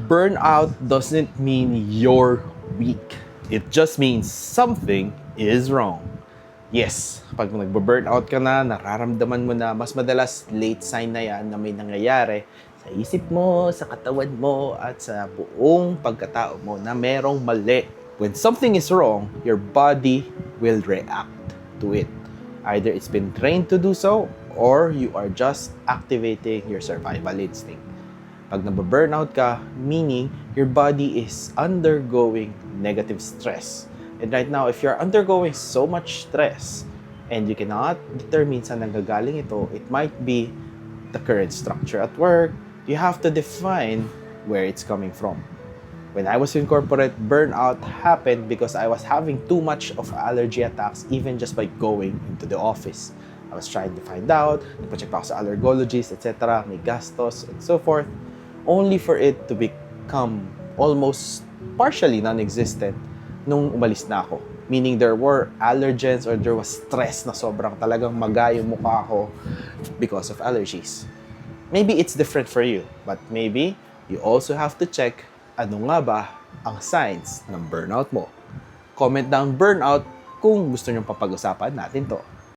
Burnout doesn't mean you're weak. It just means something is wrong. Yes, pag nagbo-burnout ka na, nararamdaman mo na mas madalas late sign na yan na may nangyayari sa isip mo, sa katawan mo, at sa buong pagkatao mo na merong mali. When something is wrong, your body will react to it. Either it's been trained to do so, or you are just activating your survival instinct. Pag nababurnout ka, meaning your body is undergoing negative stress. And right now, if you're undergoing so much stress and you cannot determine saan nanggagaling ito, it might be the current structure at work. You have to define where it's coming from. When I was in corporate, burnout happened because I was having too much of allergy attacks even just by going into the office. I was trying to find out, nagpa-check pa ako sa allergologist, etc., may gastos, and so forth, only for it to become almost partially non-existent nung umalis na ako. Meaning there were allergens or there was stress na sobrang talagang maga yung mukha ko because of allergies. Maybe it's different for you, but maybe you also have to check ano nga ba ang signs ng burnout mo. Comment down burnout kung gusto nyong papag-usapan natin to.